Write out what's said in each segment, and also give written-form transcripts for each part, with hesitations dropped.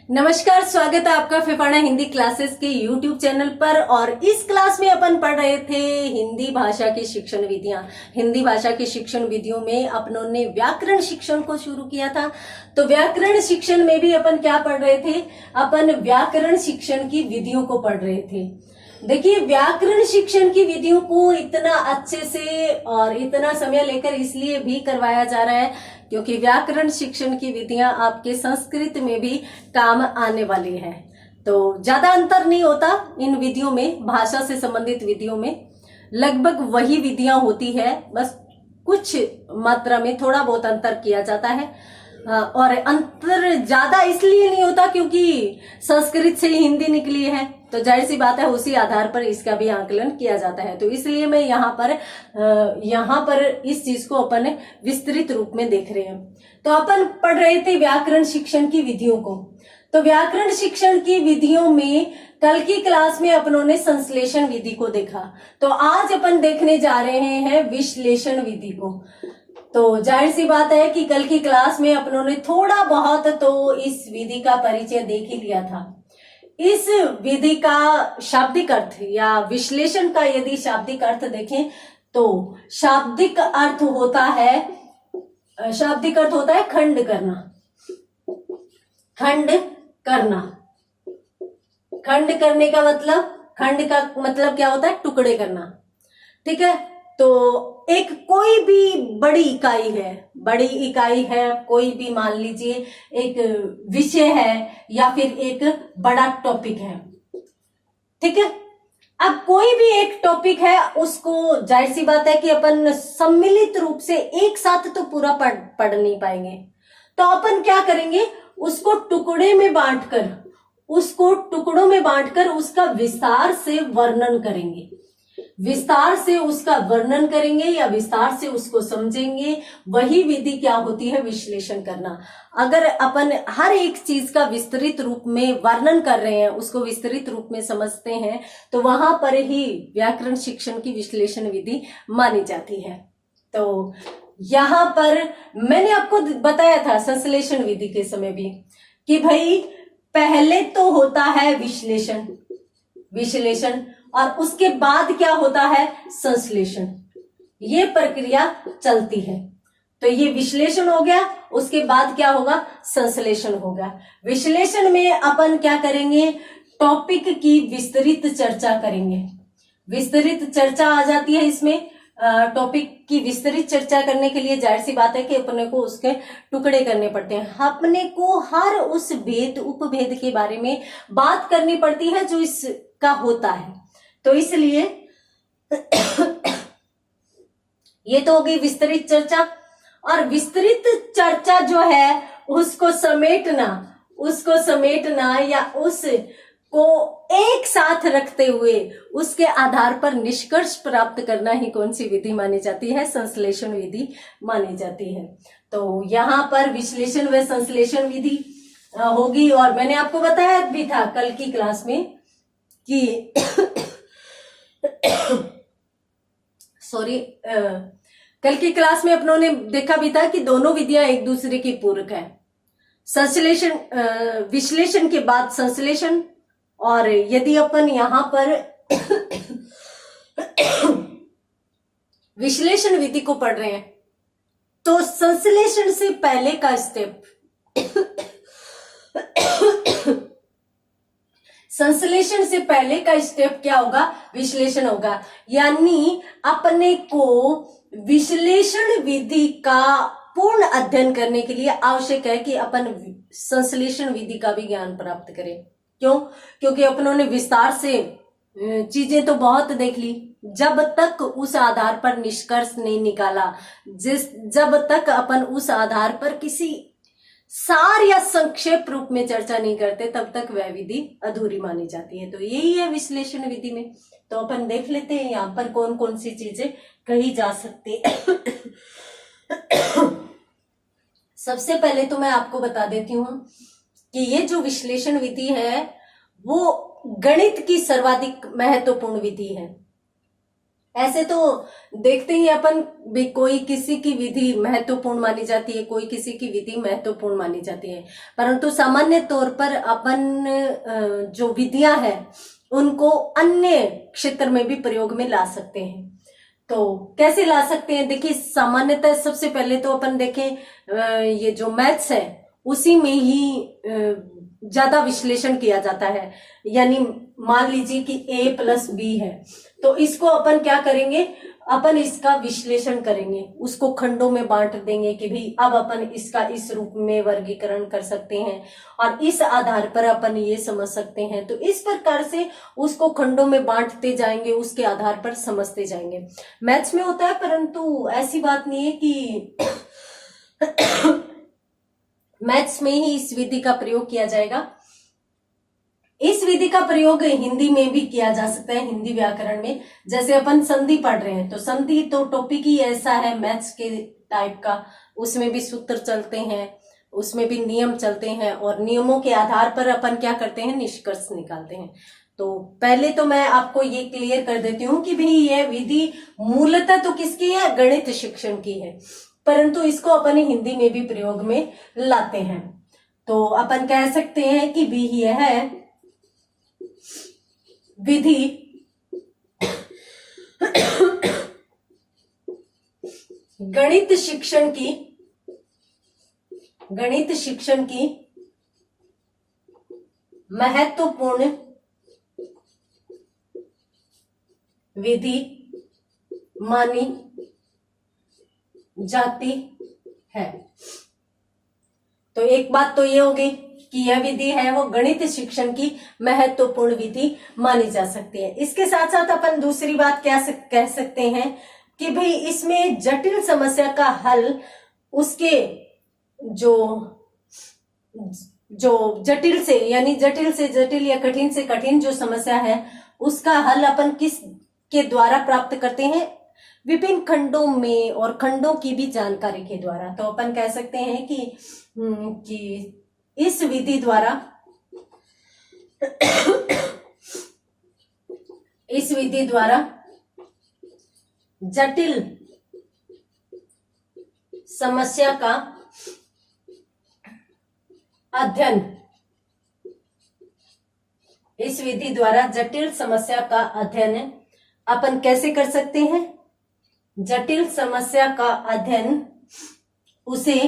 नमस्कार, स्वागत है आपका फिफाना हिंदी क्लासेस के YouTube चैनल पर। और इस क्लास में अपन पढ़ रहे थे हिंदी भाषा की शिक्षण विधियां। हिंदी भाषा की शिक्षण विधियों में अपनों ने व्याकरण शिक्षण को शुरू किया था। तो व्याकरण शिक्षण में भी अपन क्या पढ़ रहे थे? अपन व्याकरण शिक्षण की विधियों को पढ़ रहे थे। देखिए, व्याकरण शिक्षण की विधियों को इतना अच्छे से और इतना समय लेकर इसलिए भी करवाया जा रहा है क्योंकि व्याकरण शिक्षण की विधियां आपके संस्कृत में भी काम आने वाली है। तो ज्यादा अंतर नहीं होता इन विधियों में, भाषा से संबंधित विधियों में लगभग वही विधियां होती है, बस कुछ मात्रा में थोड़ा बहुत अंतर किया जाता है। और अंतर ज्यादा इसलिए नहीं होता क्योंकि संस्कृत से ही हिंदी निकली है, तो जाहिर सी बात है उसी आधार पर इसका भी आकलन किया जाता है। तो इसलिए मैं यहाँ पर इस चीज को अपन विस्तृत रूप में देख रहे हैं। तो अपन पढ़ रहे थे व्याकरण शिक्षण की विधियों को। तो व्याकरण शिक्षण की विधियों में कल की क्लास में अपनों ने संश्लेषण विधि को देखा, तो आज अपन देखने जा रहे हैं विश्लेषण विधि को। तो जाहिर सी बात है कि कल की क्लास में अपनों ने थोड़ा बहुत तो इस विधि का परिचय देख ही लिया था। इस विधि का शाब्दिक अर्थ या विश्लेषण का यदि शाब्दिक अर्थ देखें तो शाब्दिक अर्थ होता है खंड करना। खंड करना, खंड करने का मतलब, खंड का मतलब क्या होता है? टुकड़े करना। ठीक है, तो एक कोई भी बड़ी इकाई है, कोई भी मान लीजिए एक विषय है या फिर एक बड़ा टॉपिक है। ठीक है, अब कोई भी एक टॉपिक है, उसको जाहिर सी बात है कि अपन सम्मिलित रूप से एक साथ तो पूरा पढ़ नहीं पाएंगे। तो अपन क्या करेंगे? उसको टुकड़ों में बांटकर उसका विस्तार से वर्णन करेंगे। विस्तार से उसका वर्णन करेंगे या विस्तार से उसको समझेंगे। वही विधि क्या होती है? विश्लेषण करना। अगर अपन हर एक चीज का विस्तृत रूप में वर्णन कर रहे हैं, उसको विस्तृत रूप में समझते हैं, तो वहां पर ही व्याकरण शिक्षण की विश्लेषण विधि मानी जाती है। तो यहां पर मैंने आपको बताया था संश्लेषण विधि के समय भी कि भाई पहले तो होता है विश्लेषण और उसके बाद क्या होता है? संश्लेषण। ये प्रक्रिया चलती है। तो ये विश्लेषण हो गया, उसके बाद क्या होगा? संश्लेषण होगा। विश्लेषण में अपन क्या करेंगे? टॉपिक की विस्तृत चर्चा करेंगे। विस्तृत चर्चा आ जाती है इसमें। टॉपिक की विस्तृत चर्चा करने के लिए जाहिर सी बात है कि अपने को उसके टुकड़े करने पड़ते हैं। अपने को हर उस भेद उपभेद के बारे में बात करनी पड़ती है जो इसका होता है। तो इसलिए ये तो हो गई विस्तृत चर्चा। और विस्तृत चर्चा जो है उसको समेटना या उसको एक साथ रखते हुए उसके आधार पर निष्कर्ष प्राप्त करना ही कौन सी विधि मानी जाती है? संश्लेषण विधि मानी जाती है। तो यहाँ पर विश्लेषण व संश्लेषण विधि होगी। और मैंने आपको बताया भी था कल की क्लास में कि कल की क्लास में अपनों ने देखा भी था कि दोनों विधियां एक दूसरे की पूरक है। विश्लेषण के बाद संश्लेषण। और यदि अपन यहां पर विश्लेषण विधि को पढ़ रहे हैं तो संश्लेषण से पहले का स्टेप संश्लेषण से पहले का स्टेप क्या होगा? विश्लेषण होगा। यानी अपने को विश्लेषण विधि का पूर्ण अध्ययन करने के लिए आवश्यक है कि अपन संश्लेषण विधि का भी ज्ञान प्राप्त करें। क्यों? क्योंकि अपनों ने विस्तार से चीजें तो बहुत देख ली, जब तक उस आधार पर निष्कर्ष नहीं निकाला, जब तक अपन उस आधार पर किसी सार या संक्षेप रूप में चर्चा नहीं करते, तब तक वह विधि अधूरी मानी जाती है। तो यही है विश्लेषण विधि में। तो अपन देख लेते हैं यहाँ पर कौन कौन सी चीजें कही जा सकती है। सबसे पहले तो मैं आपको बता देती हूं कि ये जो विश्लेषण विधि है वो गणित की सर्वाधिक महत्वपूर्ण विधि है। ऐसे तो देखते ही अपन भी, कोई किसी की विधि महत्वपूर्ण मानी जाती है, कोई किसी की विधि महत्वपूर्ण मानी जाती है, परंतु सामान्य तौर पर अपन जो विधियां हैं उनको अन्य क्षेत्र में भी प्रयोग में ला सकते हैं। तो कैसे ला सकते हैं? देखिए, सामान्यतः सबसे पहले तो अपन देखें, ये जो मैथ्स है उसी में ही ज्यादा विश्लेषण किया जाता है। यानी मान लीजिए कि a+b है, तो इसको अपन क्या करेंगे, अपन इसका विश्लेषण करेंगे, उसको खंडों में बांट देंगे कि भाई अब अपन इसका इस रूप में वर्गीकरण कर सकते हैं और इस आधार पर अपन ये समझ सकते हैं। तो इस प्रकार से उसको खंडों में बांटते जाएंगे, उसके आधार पर समझते जाएंगे। मैथ्स में होता है, परंतु ऐसी बात नहीं है कि मैथ्स में ही इस विधि का प्रयोग किया जाएगा। इस विधि का प्रयोग हिंदी में भी किया जा सकता है, हिंदी व्याकरण में। जैसे अपन संधि पढ़ रहे हैं, तो संधि तो टॉपिक ही ऐसा है मैथ्स के टाइप का, उसमें भी सूत्र चलते हैं, उसमें भी नियम चलते हैं और नियमों के आधार पर अपन क्या करते हैं, निष्कर्ष निकालते हैं। तो पहले तो मैं आपको ये क्लियर कर देती हूँ कि भाई यह विधि मूलतः तो किसकी है, गणित शिक्षण की है, परंतु इसको अपन हिंदी में भी प्रयोग में लाते हैं। तो अपन कह सकते हैं कि भी यह विधि गणित शिक्षण की महत्वपूर्ण विधि मानी जाती है। तो एक बात तो ये होगी कि यह विधि है वो गणित शिक्षण की महत्वपूर्ण विधि मानी जा सकती है। इसके साथ साथ अपन दूसरी बात क्या कह सकते हैं कि भाई इसमें जटिल समस्या का हल, उसके जो जटिल से यानी जटिल से जटिल या कठिन से कठिन जो समस्या है उसका हल अपन किस के द्वारा प्राप्त करते हैं, विभिन्न खंडों में और खंडों की भी जानकारी के द्वारा। तो अपन कह सकते हैं कि इस विधि द्वारा जटिल समस्या का अध्ययन, इस विधि द्वारा जटिल समस्या का अध्ययन अपन कैसे कर सकते हैं, जटिल समस्या का अध्ययन उसे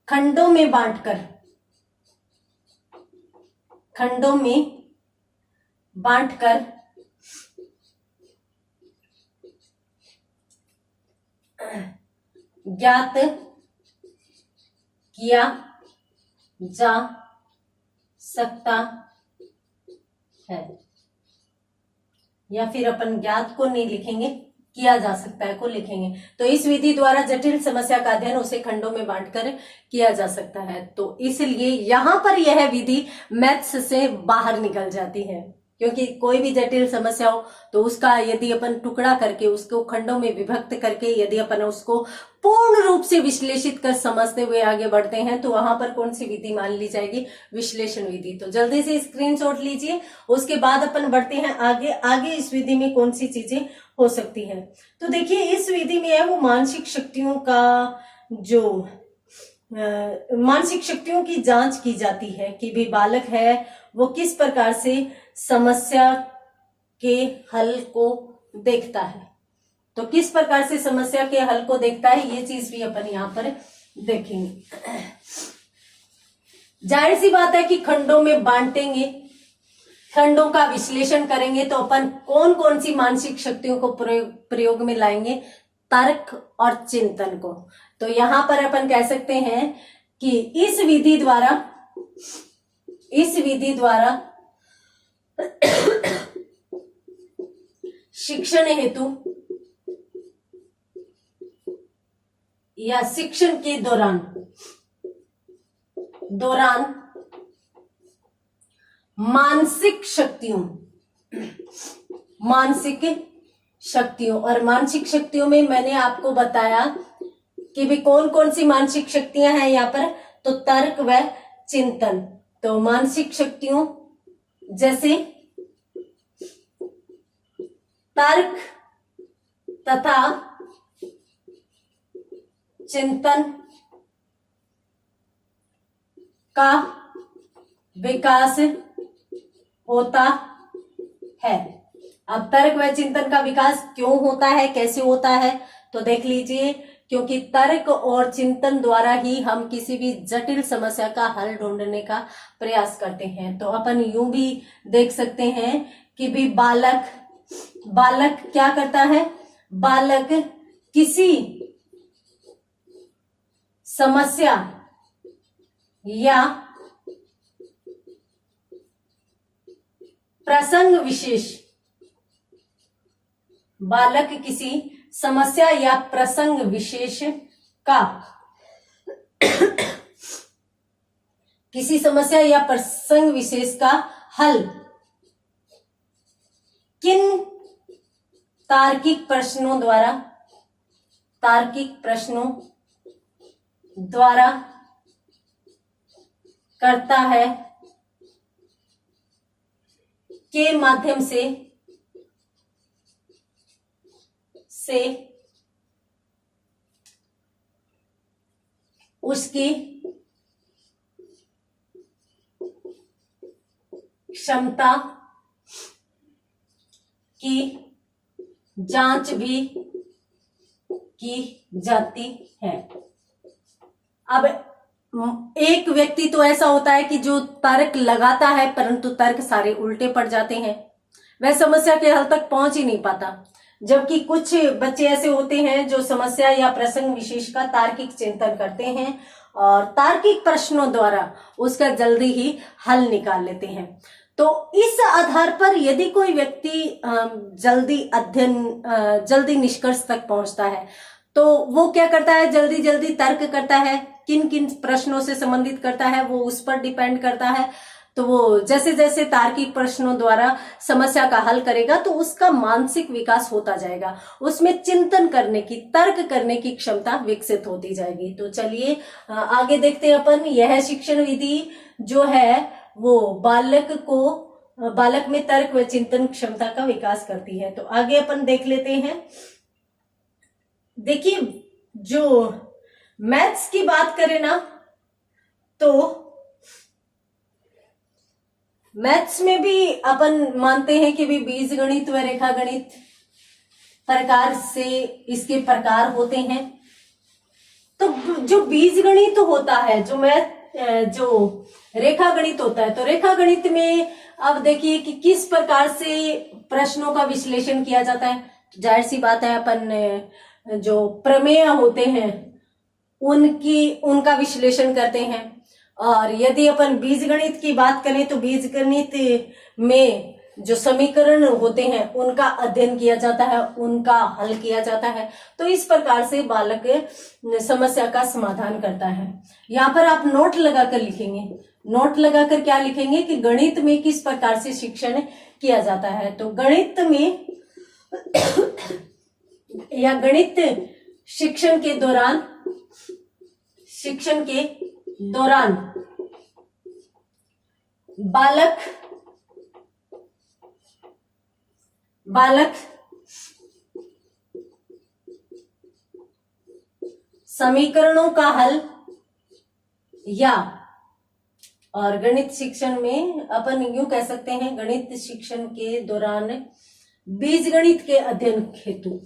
खंडों में बांटकर ज्ञात किया जा सकता है। या फिर अपन ज्ञात को नहीं लिखेंगे, किया जा सकता है को लिखेंगे। तो इस विधि द्वारा जटिल समस्या का अध्ययन उसे खंडों में बांटकर किया जा सकता है। तो इसलिए यहां पर यह विधि मैथ्स से बाहर निकल जाती है, क्योंकि कोई भी जटिल समस्या हो तो उसका यदि अपन टुकड़ा करके उसको खंडों में विभक्त करके यदि अपन उसको पूर्ण रूप से विश्लेषित कर समझते हुए आगे बढ़ते हैं तो वहां पर कौन सी विधि मान ली जाएगी, विश्लेषण विधि। तो जल्दी से स्क्रीनशॉट लीजिए, उसके बाद अपन बढ़ते हैं आगे इस विधि में कौन सी चीजें हो सकती है। तो देखिए, इस विधि में है वो मानसिक शक्तियों की जांच की जाती है कि भी बालक है वो किस प्रकार से समस्या के हल को देखता है। तो किस प्रकार से समस्या के हल को देखता है ये चीज भी अपन यहाँ पर देखेंगे। जाहिर सी बात है कि खंडों में बांटेंगे, खंडों का विश्लेषण करेंगे तो अपन कौन कौन सी मानसिक शक्तियों को प्रयोग में लाएंगे, तर्क और चिंतन को। तो यहां पर अपन कह सकते हैं कि इस विधि द्वारा शिक्षण हेतु या शिक्षण के दौरान मानसिक शक्तियों में मैंने आपको बताया कि भी कौन कौन सी मानसिक शक्तियां हैं यहाँ पर, तो तर्क व चिंतन। तो मानसिक शक्तियों जैसे तर्क तथा चिंतन का विकास होता है। अब तर्क व चिंतन का विकास क्यों होता है, कैसे होता है, तो देख लीजिए। क्योंकि तर्क और चिंतन द्वारा ही हम किसी भी जटिल समस्या का हल ढूंढने का प्रयास करते हैं। तो अपन यूं भी देख सकते हैं कि भी बालक क्या करता है, बालक किसी समस्या या प्रसंग विशेष, बालक किसी समस्या या प्रसंग विशेष का किसी समस्या या प्रसंग विशेष का हल किन तार्किक प्रश्नों द्वारा करता है के माध्यम से उसकी क्षमता की जांच भी की जाती है। अब एक व्यक्ति तो ऐसा होता है कि जो तर्क लगाता है परंतु तर्क सारे उल्टे पड़ जाते हैं, वह समस्या के हल तक पहुंच ही नहीं पाता। जबकि कुछ बच्चे ऐसे होते हैं जो समस्या या प्रसंग विशेष का तार्किक चिंतन करते हैं और तार्किक प्रश्नों द्वारा उसका जल्दी ही हल निकाल लेते हैं। तो इस आधार पर यदि कोई व्यक्ति जल्दी निष्कर्ष तक पहुंचता है तो वो क्या करता है, जल्दी जल्दी तर्क करता है, किन किन प्रश्नों से संबंधित करता है वो उस पर डिपेंड करता है। तो वो जैसे जैसे तार्किक प्रश्नों द्वारा समस्या का हल करेगा तो उसका मानसिक विकास होता जाएगा, उसमें चिंतन करने की, तर्क करने की क्षमता विकसित होती जाएगी। तो चलिए आगे देखते हैं अपन। यह शिक्षण विधि जो है वो बालक में तर्क व चिंतन क्षमता का विकास करती है। तो आगे अपन देख लेते हैं। देखिए, जो मैथ्स की बात करें ना तो मैथ्स में भी अपन मानते हैं कि भी बीजगणित व रेखा गणित प्रकार से इसके प्रकार होते हैं। तो जो बीजगणित होता है, जो रेखा गणित होता है, तो रेखा गणित में अब देखिए कि किस प्रकार से प्रश्नों का विश्लेषण किया जाता है। तो जाहिर सी बात है अपन जो प्रमेय होते हैं उनका विश्लेषण करते हैं। और यदि अपन बीजगणित की बात करें तो बीजगणित में जो समीकरण होते हैं उनका अध्ययन किया जाता है, उनका हल किया जाता है। तो इस प्रकार से बालक समस्या का समाधान करता है। यहाँ पर आप नोट लगाकर लिखेंगे, नोट लगाकर क्या लिखेंगे कि गणित में किस प्रकार से शिक्षण किया जाता है। तो गणित में या गणित शिक्षण के दौरान बालक समीकरणों का हल या, और गणित शिक्षण में अपन यूं कह सकते हैं, गणित शिक्षण के दौरान बीजगणित के अध्ययन हेतु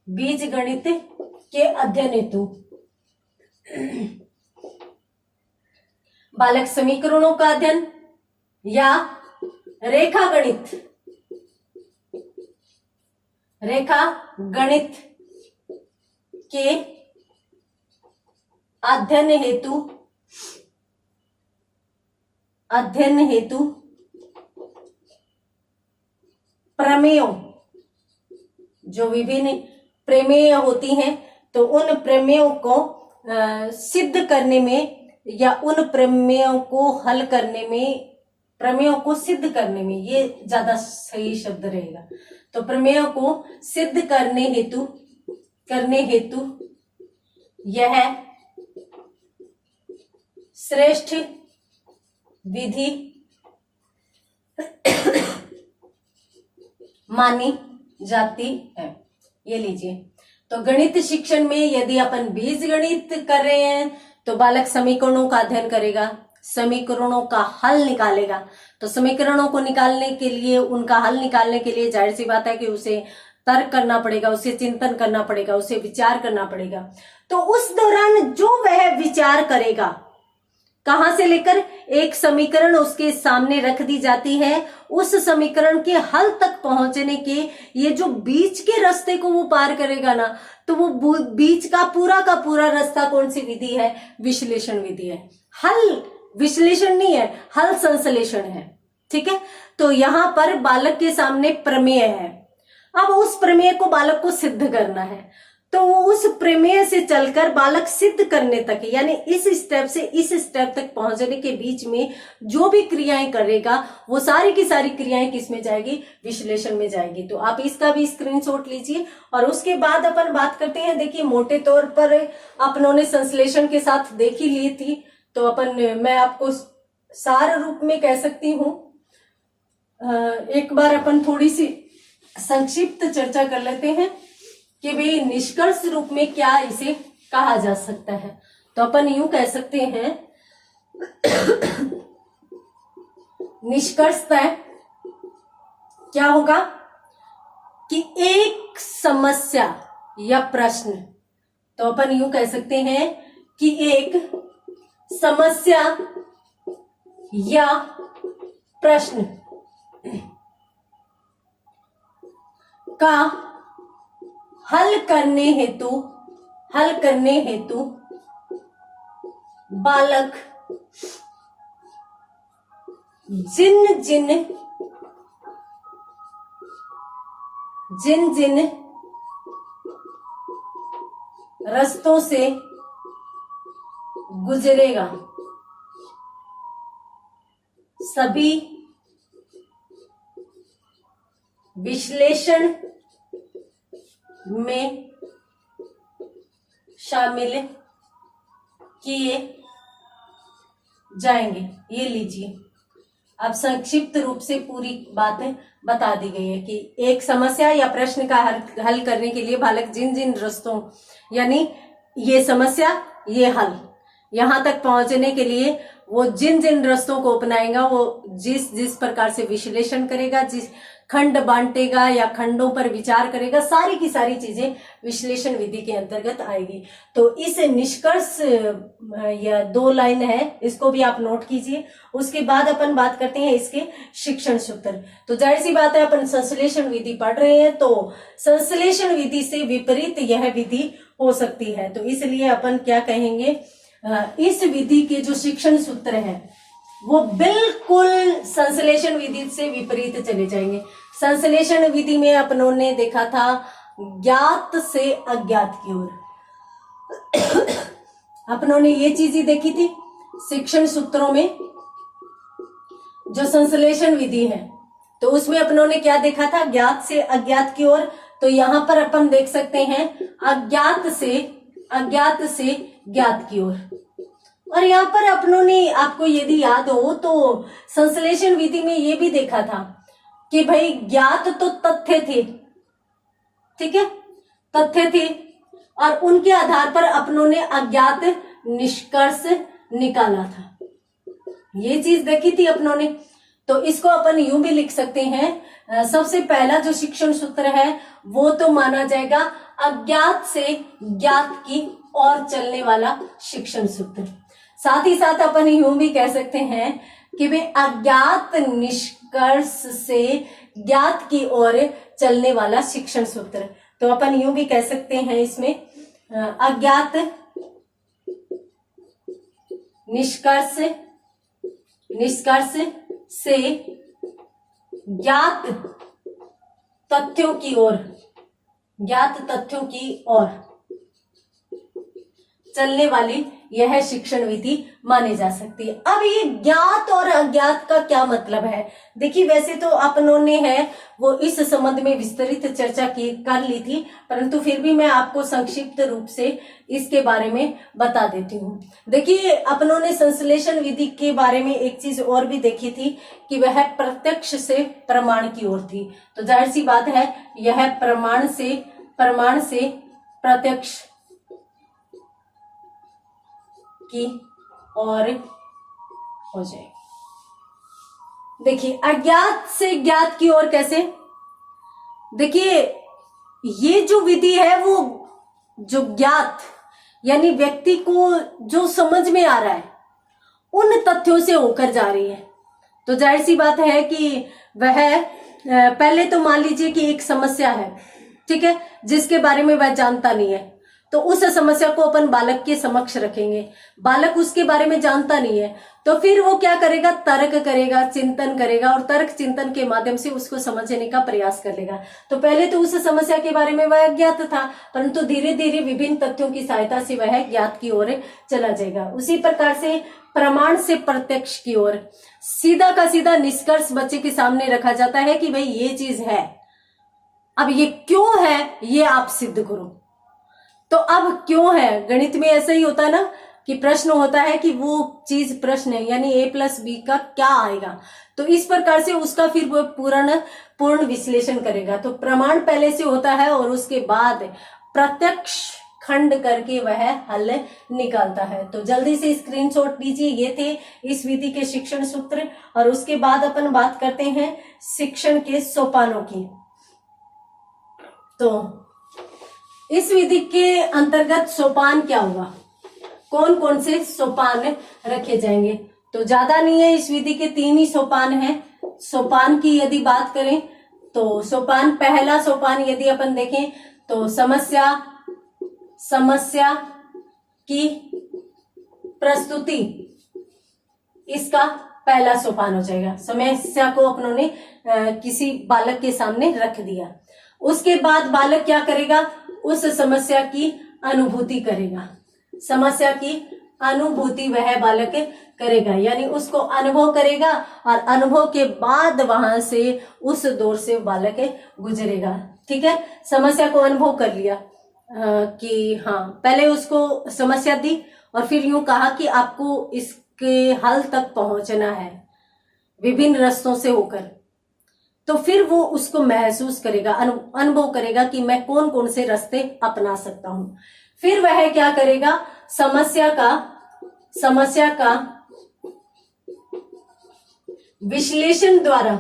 बीजगणित के अध्ययन हेतु बालक समीकरणों का अध्ययन या रेखा गणित के अध्ययन हेतु प्रमेयों, जो विभिन्न प्रमेय होती हैं, तो उन प्रमेयों को सिद्ध करने में या उन प्रमेयों को हल करने में, प्रमेयों को सिद्ध करने में, ये ज्यादा सही शब्द रहेगा। तो प्रमेयों को सिद्ध करने हेतु यह श्रेष्ठ विधि मानी जाती है। ये लीजिए, तो गणित शिक्षण में यदि अपन बीज गणित कर रहे हैं तो बालक समीकरणों का अध्ययन करेगा, समीकरणों का हल निकालेगा। तो समीकरणों को निकालने के लिए, उनका हल निकालने के लिए जाहिर सी बात है कि उसे तर्क करना पड़ेगा, उसे चिंतन करना पड़ेगा, उसे विचार करना पड़ेगा। तो उस दौरान जो वह विचार करेगा, कहां से लेकर एक समीकरण उसके सामने रख दी जाती है, उस समीकरण के हल तक पहुंचने के ये जो बीच के रास्ते को वो पार करेगा ना, तो वो बीच का पूरा रास्ता कौन सी विधि है? विश्लेषण विधि है। हल विश्लेषण नहीं है, हल संश्लेषण है। ठीक है, तो यहां पर बालक के सामने प्रमेय है। अब उस प्रमेय को बालक को सिद्ध करना है, तो वो उस प्रमेय से चलकर बालक सिद्ध करने तक, यानी इस स्टेप से इस स्टेप तक पहुंचने के बीच में जो भी क्रियाएं करेगा, वो सारी की सारी क्रियाएं किस में जाएगी? विश्लेषण में जाएगी। तो आप इसका भी स्क्रीनशॉट लीजिए। और उसके बाद अपन बात करते हैं, देखिए मोटे तौर पर अपनों ने संश्लेषण के साथ देख ही ली थी, तो मैं आपको सार रूप में कह सकती हूं। एक बार अपन थोड़ी सी संक्षिप्त चर्चा कर लेते हैं कि भाई निष्कर्ष रूप में क्या इसे कहा जा सकता है। तो अपन यूं कह सकते हैं, निष्कर्षतः क्या होगा कि एक समस्या या प्रश्न, तो अपन यूं कह सकते हैं कि एक समस्या या प्रश्न का हल करने हेतु बालक जिन जिन रास्तों से गुजरेगा, सभी विश्लेषण में शामिल किए जाएंगे। ये लीजिए, अब संक्षिप्त रूप से पूरी बातें बता दी गई है कि एक समस्या या प्रश्न का हल करने के लिए बालक जिन जिन रास्तों, यानी ये समस्या ये हल, यहां तक पहुंचने के लिए वो जिन जिन रास्तों को अपनाएगा, वो जिस प्रकार से विश्लेषण करेगा, जिस खंड बांटेगा या खंडों पर विचार करेगा, सारी की सारी चीजें विश्लेषण विधि के अंतर्गत आएगी। तो इस निष्कर्ष या 2 लाइन है, इसको भी आप नोट कीजिए। उसके बाद अपन बात करते हैं इसके शिक्षण सूत्र। तो जाहिर सी बात है, अपन संश्लेषण विधि पढ़ रहे हैं, तो संश्लेषण विधि से विपरीत यह विधि हो सकती है। तो इसलिए अपन क्या कहेंगे, इस विधि के जो शिक्षण सूत्र है वो बिल्कुल संश्लेषण विधि से विपरीत चले जाएंगे। संश्लेषण विधि में अपनों ने देखा था ज्ञात से अज्ञात की ओर, अपनों ने ये चीज ही देखी थी शिक्षण सूत्रों में। जो संश्लेषण विधि है तो उसमें अपनों ने क्या देखा था? ज्ञात से अज्ञात की ओर। तो यहां पर अपन देख सकते हैं अज्ञात से ज्ञात की ओर। और यहाँ पर अपनों ने, आपको यदि याद हो तो संश्लेषण विधि में ये भी देखा था कि भाई ज्ञात तो तथ्य थे, ठीक है, तथ्य थे, और उनके आधार पर अपनों ने अज्ञात निष्कर्ष निकाला था। ये चीज देखी थी अपनों ने। तो इसको अपन यूं भी लिख सकते हैं, सबसे पहला जो शिक्षण सूत्र है वो तो माना जाएगा अज्ञात से ज्ञात की ओर चलने वाला शिक्षण सूत्र। साथ ही साथ अपन यूं भी कह सकते हैं कि वे अज्ञात निष्कर्ष से ज्ञात की ओर चलने वाला शिक्षण सूत्र। तो अपन यूं भी कह सकते हैं इसमें अज्ञात निष्कर्ष से ज्ञात तथ्यों की ओर। चलने वाली यह शिक्षण विधि मानी जा सकती है। अब ये ज्ञात और अज्ञात का क्या मतलब है? देखिए, वैसे तो अपनों ने है वो इस संबंध में विस्तृत चर्चा की कर ली थी, परंतु फिर भी मैं आपको संक्षिप्त रूप से इसके बारे में बता देती हूँ। देखिए, अपनों ने संश्लेषण विधि के बारे में एक चीज और भी देखी थी कि वह प्रत्यक्ष से प्रमाण की ओर थी। तो जाहिर सी बात है यह प्रमाण से प्रत्यक्ष की ओर हो जाएगी। देखिए, अज्ञात से ज्ञात की ओर कैसे? देखिए, ये जो विधि है वो जो ज्ञात यानी व्यक्ति को जो समझ में आ रहा है उन तथ्यों से होकर जा रही है। तो जाहिर सी बात है कि वह पहले तो मान लीजिए कि एक समस्या है, ठीक है, जिसके बारे में वह जानता नहीं है, तो उस समस्या को अपन बालक के समक्ष रखेंगे। बालक उसके बारे में जानता नहीं है, तो फिर वो क्या करेगा? तर्क करेगा, चिंतन करेगा और तर्क चिंतन के माध्यम से उसको समझने का प्रयास करेगा। तो पहले तो उस समस्या के बारे में वह अज्ञात था, परंतु धीरे धीरे विभिन्न तथ्यों की सहायता से वह ज्ञात की ओर चला जाएगा। उसी प्रकार से प्रमाण से प्रत्यक्ष की ओर सीधा का सीधा निष्कर्ष बच्चे के सामने रखा जाता है कि भाई ये चीज है, अब ये क्यों है ये आप सिद्ध करो। तो अब क्यों है, गणित में ऐसा ही होता है ना कि प्रश्न होता है कि वो चीज प्रश्न है, यानी a+b का क्या आएगा। तो इस प्रकार से उसका फिर वो पूर्ण विश्लेषण करेगा। तो प्रमाण पहले से होता है और उसके बाद प्रत्यक्ष खंड करके वह हल निकालता है। तो जल्दी से स्क्रीनशॉट लीजिए। ये थे इस विधि के शिक्षण सूत्र और उसके बाद अपन बात करते हैं शिक्षण के सोपानों की। तो इस विधि के अंतर्गत सोपान क्या होगा, कौन कौन से सोपान रखे जाएंगे? तो ज्यादा नहीं है, इस विधि के 3 ही सोपान हैं। सोपान की यदि बात करें तो सोपान, पहला सोपान यदि अपन देखें तो समस्या की प्रस्तुति, इसका पहला सोपान हो जाएगा। समस्या को अपनों ने किसी बालक के सामने रख दिया। उसके बाद बालक क्या करेगा? उस समस्या की अनुभूति करेगा। समस्या की अनुभूति वह बालक करेगा, यानी उसको अनुभव करेगा और अनुभव के बाद वहां से उस दौर से बालक गुजरेगा। ठीक है, समस्या को अनुभव कर लिया कि हाँ, पहले उसको समस्या दी और फिर यूं कहा कि आपको इसके हल तक पहुंचना है विभिन्न रास्तों से होकर। तो फिर वो उसको महसूस करेगा, अनुभव करेगा कि मैं कौन कौन से रास्ते अपना सकता हूं। फिर वह क्या करेगा? समस्या का विश्लेषण द्वारा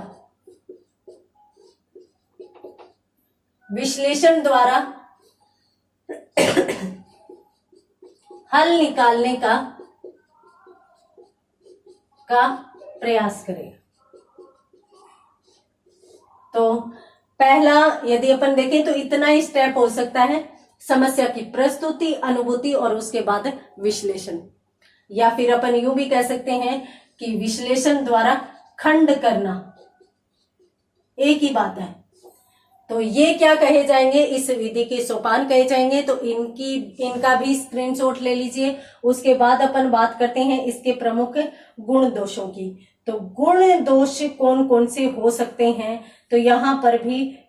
हल निकालने का प्रयास करेगा। तो पहला यदि अपन देखें तो इतना ही स्टेप हो सकता है, समस्या की प्रस्तुति, अनुभूति और उसके बाद विश्लेषण, या फिर अपन यूं भी कह सकते हैं कि विश्लेषण द्वारा खंड करना, एक ही बात है। तो ये क्या कहे जाएंगे? इस विधि के सोपान कहे जाएंगे। तो इनका भी स्क्रीनशॉट ले लीजिए। उसके बाद अपन बात करते हैं इसके प्रमुख गुण दोषों की। तो गुण दोष कौन कौन से हो सकते हैं, तो यहां पर भी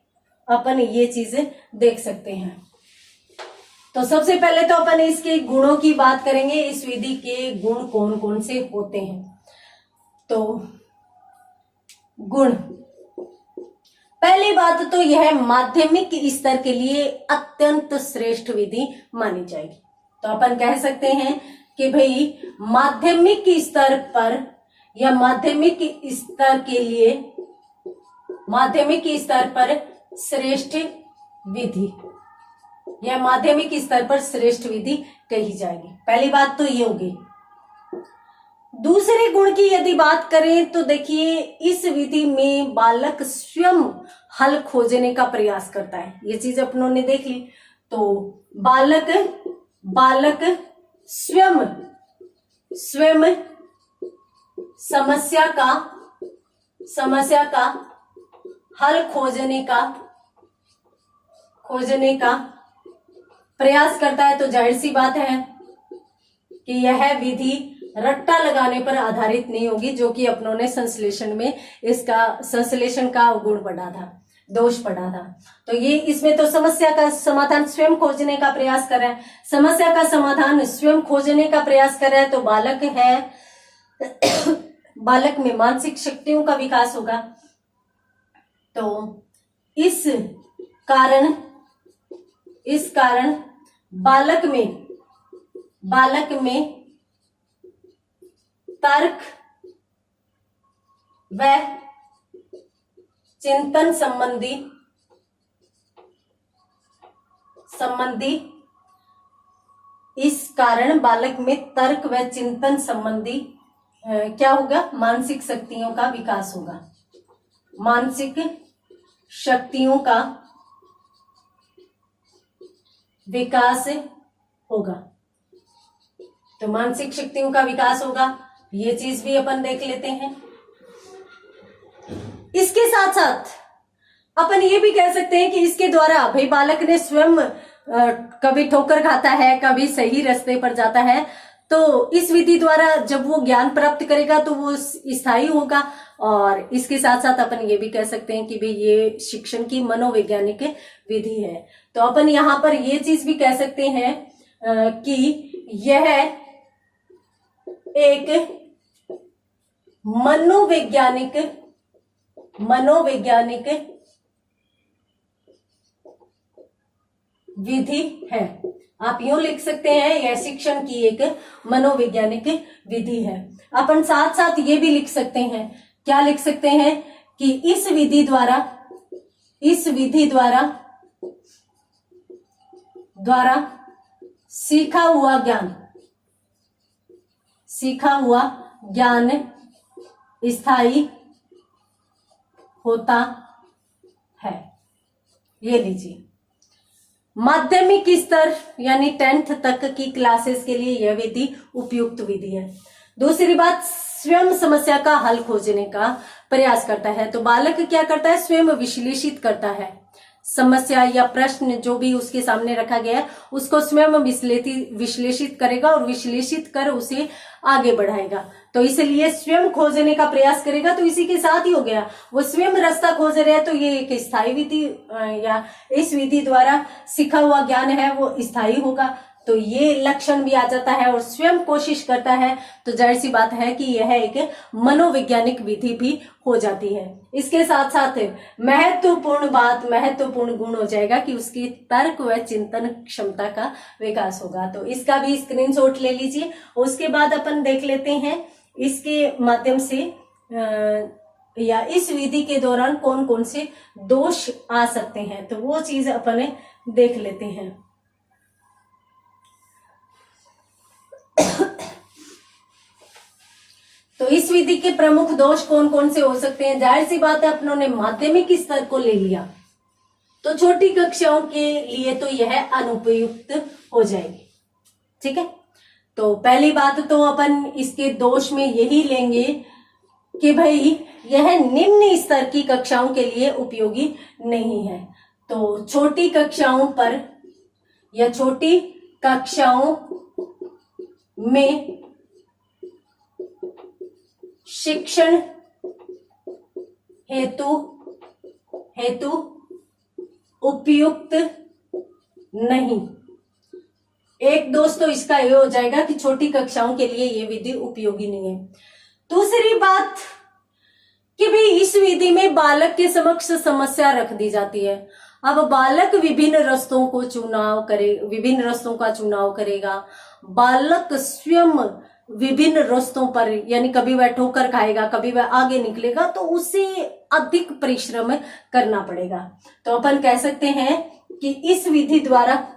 अपन ये चीजें देख सकते हैं। तो सबसे पहले तो अपन इसके गुणों की बात करेंगे, इस विधि के गुण कौन कौन से होते हैं। तो गुण, पहली बात तो यह माध्यमिक स्तर के लिए अत्यंत श्रेष्ठ विधि मानी जाएगी। तो अपन कह सकते हैं कि भाई माध्यमिक स्तर पर या माध्यमिक स्तर पर श्रेष्ठ विधि या माध्यमिक स्तर पर श्रेष्ठ विधि कही जाएगी। पहली बात तो ये होगी। दूसरे गुण की यदि बात करें तो देखिए, इस विधि में बालक स्वयं हल खोजने का प्रयास करता है। ये चीज अपनों ने देख ली। तो बालक स्वयं समस्या का हल खोजने का प्रयास करता है। तो जाहिर सी बात है कि यह विधि रट्टा लगाने पर आधारित नहीं होगी, जो कि अपनों ने संश्लेषण में इसका संश्लेषण का गुण पढ़ा था, दोष पढ़ा था। तो ये इसमें तो समस्या का समाधान स्वयं खोजने का प्रयास कर रहा है, समस्या का समाधान स्वयं खोजने का प्रयास कर रहा है। तो बालक है बालक में मानसिक शक्तियों का विकास होगा। तो इस कारण बालक में तर्क व चिंतन संबंधी इस कारण बालक में तर्क व चिंतन संबंधी क्या होगा, मानसिक शक्तियों का विकास होगा, मानसिक शक्तियों का विकास होगा। तो मानसिक शक्तियों का विकास होगा, ये चीज भी अपन देख लेते हैं। इसके साथ साथ अपन ये भी कह सकते हैं कि इसके द्वारा भाई बालक ने स्वयं कभी ठोकर खाता है, कभी सही रास्ते पर जाता है, तो इस विधि द्वारा जब वो ज्ञान प्राप्त करेगा तो वो स्थायी होगा। और इसके साथ साथ अपन ये भी कह सकते हैं कि भाई ये शिक्षण की मनोवैज्ञानिक विधि है। तो अपन यहाँ पर ये चीज भी कह सकते हैं कि यह एक मनोवैज्ञानिक विधि है। आप यूं लिख सकते हैं, यह शिक्षण की एक मनोवैज्ञानिक विधि है। अपन साथ साथ ये भी लिख सकते हैं, क्या लिख सकते हैं कि इस विधि द्वारा सीखा हुआ ज्ञान स्थायी होता है। ये लीजिए, माध्यमिक स्तर यानी 10th तक की क्लासेस के लिए यह विधि उपयुक्त विधि है। दूसरी बात, स्वयं समस्या का हल खोजने का प्रयास करता है। तो बालक क्या करता है, स्वयं विश्लेषित करता है, समस्या या प्रश्न जो भी उसके सामने रखा गया है उसको स्वयं विश्लेषित करेगा और विश्लेषित कर उसे आगे बढ़ाएगा। तो इसलिए स्वयं खोजने का प्रयास करेगा। तो इसी के साथ ही हो गया, वो स्वयं रास्ता खोज रहे हैं, तो ये एक स्थायी विधि या इस विधि द्वारा सीखा हुआ ज्ञान है वो स्थायी होगा। तो ये लक्षण भी आ जाता है और स्वयं कोशिश करता है, तो जाहिर सी बात है कि यह एक मनोवैज्ञानिक विधि भी हो जाती है। इसके साथ साथ महत्वपूर्ण गुण हो जाएगा कि उसकी तर्क व चिंतन क्षमता का विकास होगा। तो इसका भी स्क्रीनशॉट ले लीजिए। उसके बाद अपन देख लेते हैं इसके माध्यम से या इस विधि के दौरान कौन कौन से दोष आ सकते हैं, तो वो चीज अपन देख लेते हैं। तो इस विधि के प्रमुख दोष कौन कौन से हो सकते हैं। जाहिर सी बात है, अपनों ने माध्यमिक स्तर को ले लिया तो छोटी कक्षाओं के लिए तो यह अनुपयुक्त हो जाएगी। ठीक है, तो पहली बात तो अपन इसके दोष में यही लेंगे कि भाई यह निम्न स्तर की कक्षाओं के लिए उपयोगी नहीं है। तो छोटी कक्षाओं पर या छोटी कक्षाओं में शिक्षण हेतु उपयुक्त नहीं। एक दोष तो इसका ये हो जाएगा कि छोटी कक्षाओं के लिए ये विधि उपयोगी नहीं है। दूसरी बात कि भाई इस विधि में बालक के समक्ष समस्या रख दी जाती है। अब बालक विभिन्न रास्तों का चुनाव करेगा। बालक स्वयं विभिन्न रास्तों पर, यानी कभी वह ठोकर खाएगा, कभी वह आगे निकलेगा, तो उसे अधिक परिश्रम करना पड़ेगा। तो अपन कह सकते हैं कि इस विधि द्वारा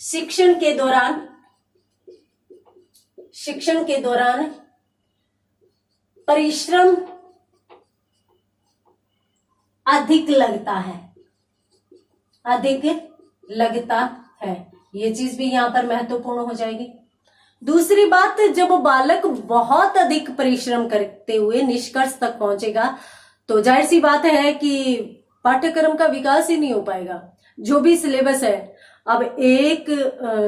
शिक्षण के दौरान परिश्रम अधिक लगता है। ये चीज भी यहां पर महत्वपूर्ण हो जाएगी। दूसरी बात, जब बालक बहुत अधिक परिश्रम करते हुए निष्कर्ष तक पहुंचेगा तो जाहिर सी बात है कि पाठ्यक्रम का विकास ही नहीं हो पाएगा। जो भी सिलेबस है, अब एक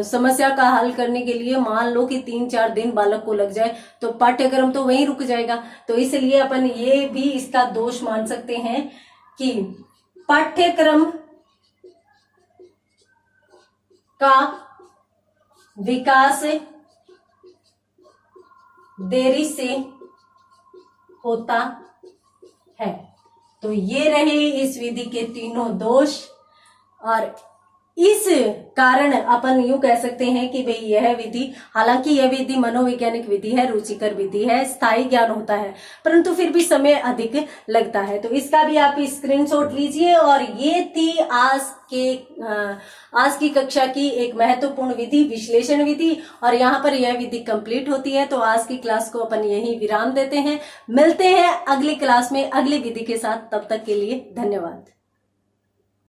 समस्या का हल करने के लिए मान लो कि 3-4 दिन बालक को लग जाए तो पाठ्यक्रम तो वहीं रुक जाएगा। तो इसलिए अपन ये भी इसका दोष मान सकते हैं कि पाठ्यक्रम का विकास देरी से होता है। तो ये रहे इस विधि के तीनों दोष, और इस कारण अपन यूं कह सकते हैं कि भाई यह विधि, हालांकि यह विधि मनोवैज्ञानिक विधि है, रुचिकर विधि है, स्थायी ज्ञान होता है, परंतु फिर भी समय अधिक लगता है। तो इसका भी आप स्क्रीनशॉट लीजिए। और ये थी आज की कक्षा की एक महत्वपूर्ण विधि, विश्लेषण विधि, और यहाँ पर यह विधि कंप्लीट होती है। तो आज की क्लास को अपन यही विराम देते हैं। मिलते हैं अगली क्लास में अगली विधि के साथ। तब तक के लिए धन्यवाद।